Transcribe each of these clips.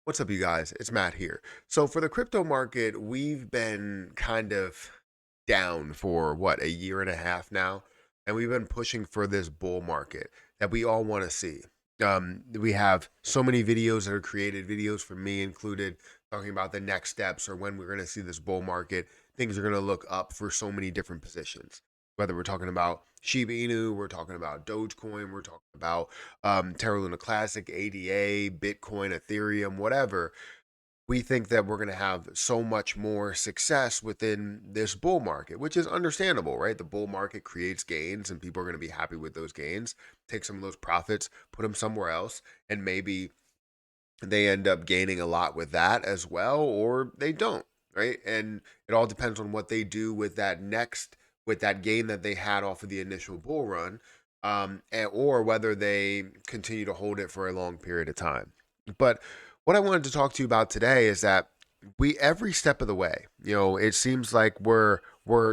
What's up, you guys? It's Matt here. So, for the crypto market, we've been kind of down for what, a year and a half now, and we've been pushing for this bull market that we all want to see. We have so many videos that are created, videos from me included, talking about the next steps or when we're going to see this bull market. Things are going to look up for so many different positions. Whether we're talking about Shiba Inu, we're talking about Dogecoin, we're talking about Terra Luna Classic, ADA, Bitcoin, Ethereum, whatever. We think that we're going to have so much more success within this bull market, which is understandable, right? The bull market creates gains and people are going to be happy with those gains. Take some of those profits, put them somewhere else, and maybe they end up gaining a lot with that as well, or they don't, right? And it all depends on what they do with that gain that they had off of the initial bull run, or whether they continue to hold it for a long period of time. But what I wanted to talk to you about today is that we every step of the way, it seems like we're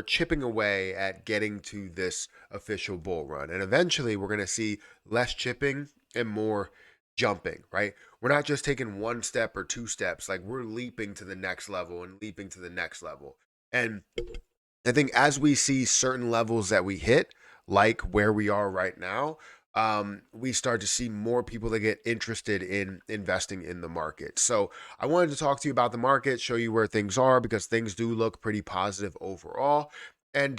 chipping away at getting to this official bull run, and eventually we're going to see less chipping and more jumping, right? We're not just taking one step or two steps, like we're leaping to the next level and leaping to the next level. And I think as we see certain levels that we hit, like where we are right now, we start to see more people that get interested in investing in the market. So I wanted to talk to you about the market, show you where things are, because things do look pretty positive overall. And,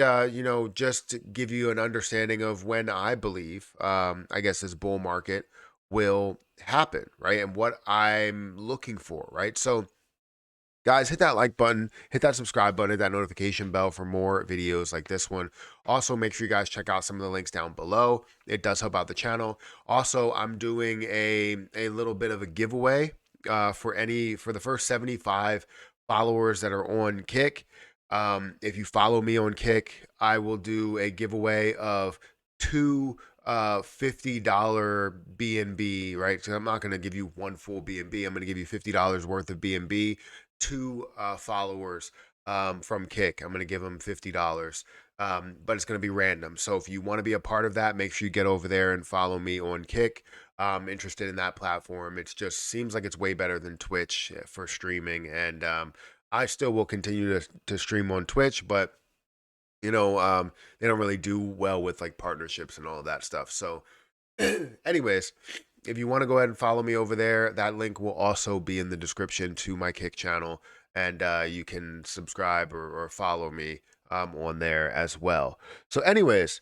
just to give you an understanding of when I believe, I guess, this bull market will happen, right? And what I'm looking for, right? So, guys, hit that like button, hit that subscribe button, hit that notification bell for more videos like this one. Also, make sure you guys check out some of the links down below. It does help out the channel. Also, I'm doing a little bit of a giveaway for the first 75 followers that are on Kick. If you follow me on Kick, I will do a giveaway of two $50 BNB, right? So I'm not going to give you one full BNB. I'm going to give you $50 worth of BNB. Two followers from Kick. I'm going to give them $50, but it's going to be random. So if you want to be a part of that, make sure you get over there and follow me on Kick. I'm interested in that platform. It just seems like it's way better than Twitch for streaming, and I still will continue to stream on Twitch, but they don't really do well with like partnerships and all of that stuff. So, anyways, if you want to go ahead and follow me over there, that link will also be in the description to my Kick channel, and you can subscribe or follow me on there as well. So, anyways,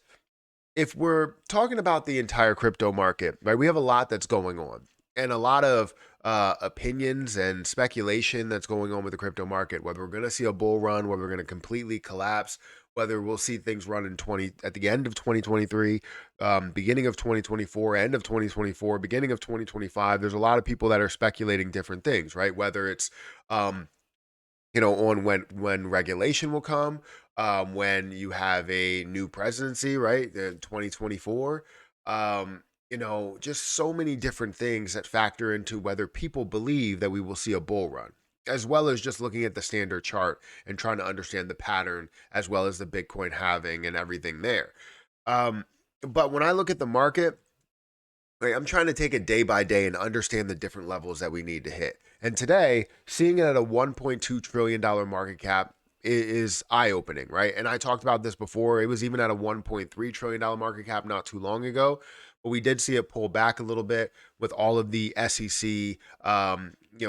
if we're talking about the entire crypto market, right, we have a lot that's going on and a lot of opinions and speculation that's going on with the crypto market, whether we're going to see a bull run, whether we're going to completely collapse, whether we'll see things run at the end of 2023, beginning of 2024, end of 2024, beginning of 2025. There's a lot of people that are speculating different things, right? Whether it's on when regulation will come, when you have a new presidency, right, in 2024. Just so many different things that factor into whether people believe that we will see a bull run, as well as just looking at the standard chart and trying to understand the pattern, as well as the Bitcoin halving and everything there. But when I look at the market, like, I'm trying to take it day by day and understand the different levels that we need to hit. And today, seeing it at a $1.2 trillion market cap is eye opening, right? And I talked about this before. It was even at a $1.3 trillion market cap not too long ago. But we did see it pull back a little bit with all of the SEC,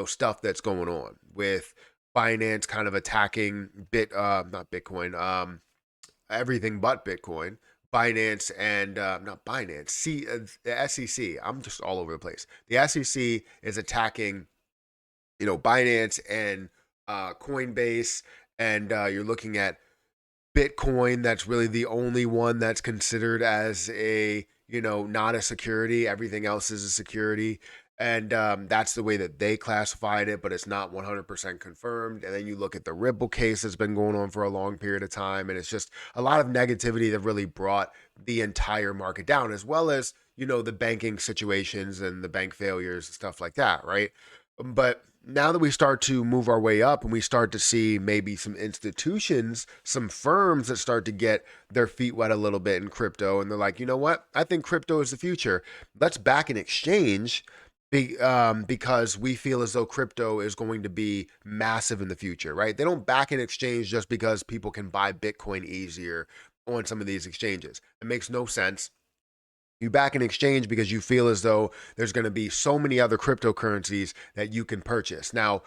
stuff that's going on with Binance kind of attacking not Bitcoin, everything but Bitcoin. Binance and not Binance, the SEC. I'm just all over the place. The SEC is attacking, Binance and Coinbase, and you're looking at Bitcoin. That's really the only one that's considered as not a security. Everything else is a security. And that's the way that they classified it, but it's not 100% confirmed. And then you look at the Ripple case that's been going on for a long period of time, and it's just a lot of negativity that really brought the entire market down, as well as, the banking situations and the bank failures and stuff like that, right? But now that we start to move our way up and we start to see maybe some institutions, some firms that start to get their feet wet a little bit in crypto, and they're like, you know what? I think crypto is the future. Let's back an exchange because we feel as though crypto is going to be massive in the future, right? They don't back an exchange just because people can buy Bitcoin easier on some of these exchanges. It makes no sense. You back an exchange because you feel as though there's going to be so many other cryptocurrencies that you can purchase. Now,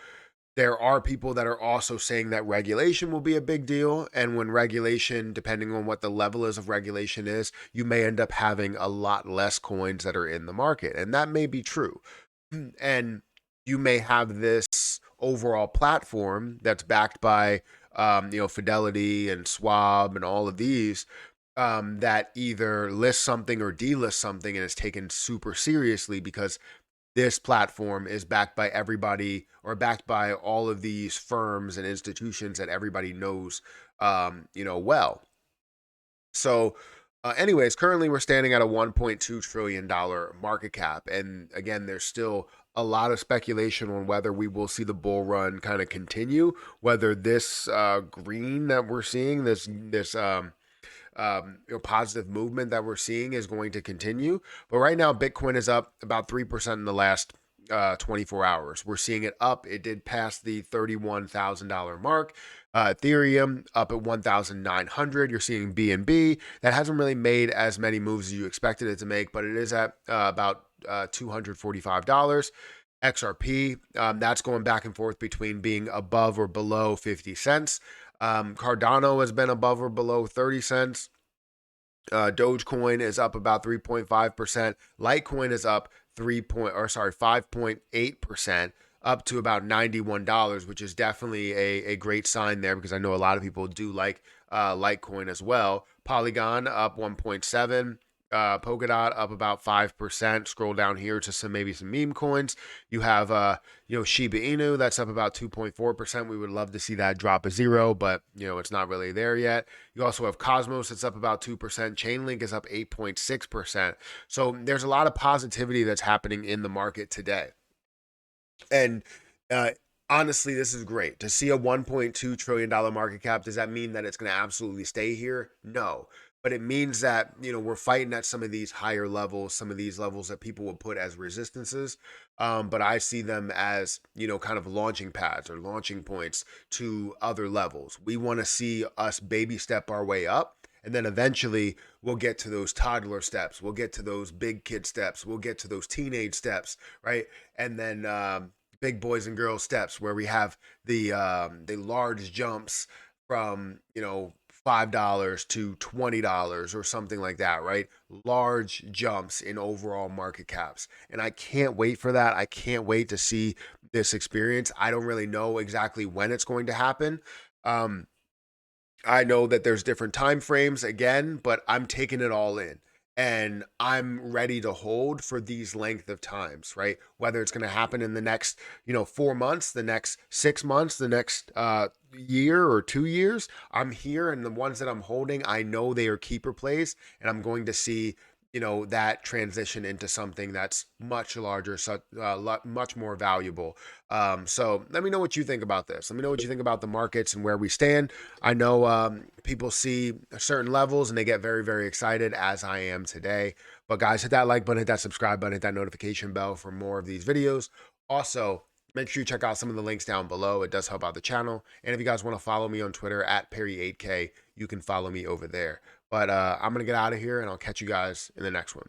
there are people that are also saying that regulation will be a big deal. And when regulation, depending on what the level is of regulation is, you may end up having a lot less coins that are in the market. And that may be true. And you may have this overall platform that's backed by, Fidelity and Schwab and all of these, that either list something or delist something and is taken super seriously because this platform is backed by everybody or backed by all of these firms and institutions that everybody knows, well. So, anyways, currently we're standing at a $1.2 trillion market cap. And again, there's still a lot of speculation on whether we will see the bull run kind of continue, whether this green that we're seeing, this positive movement that we're seeing is going to continue. But right now, Bitcoin is up about 3% in the last 24 hours. We're seeing it up. It did pass the $31,000 mark. Ethereum up at 1,900. You're seeing BNB. That hasn't really made as many moves as you expected it to make, but it is at about $245. XRP, that's going back and forth between being above or below 50 cents. Cardano has been above or below 30 cents. Dogecoin is up about 3.5%. Litecoin is up 5.8%, up to about $91, which is definitely a great sign there because I know a lot of people do like Litecoin as well. Polygon up 1.7. Polkadot up about 5%. Scroll down here to some meme coins. You have Shiba Inu that's up about 2.4%. We would love to see that drop a zero, but it's not really there yet. You also have Cosmos that's up about 2%. Chainlink is up 8.6%. So there's a lot of positivity that's happening in the market today. And uh, honestly, this is great to see a $1.2 trillion market cap. Does that mean that it's going to absolutely stay here? No. But it means that, we're fighting at some of these higher levels, some of these levels that people would put as resistances. But I see them as, kind of launching pads or launching points to other levels. We want to see us baby step our way up. And then eventually we'll get to those toddler steps. We'll get to those big kid steps. We'll get to those teenage steps, right? And then big boys and girls steps where we have the large jumps from $5 to $20 or something like that, right? Large jumps in overall market caps. And I can't wait for that. I can't wait to see this experience. I don't really know exactly when it's going to happen. I know that there's different time frames again, but I'm taking it all in. And I'm ready to hold for these length of times, right? Whether it's going to happen in the next, 4 months, the next 6 months, the next year or 2 years, I'm here. And the ones that I'm holding, I know they are keeper plays, and I'm going to see, that transition into something that's much larger, much more valuable. So let me know what you think about this. Let me know what you think about the markets and where we stand. I know people see certain levels and they get very, very excited, as I am today. But guys, hit that like button, hit that subscribe button, hit that notification bell for more of these videos. Also, make sure you check out some of the links down below. It does help out the channel. And if you guys want to follow me on Twitter at Perry8K, you can follow me over there. But I'm going to get out of here, and I'll catch you guys in the next one.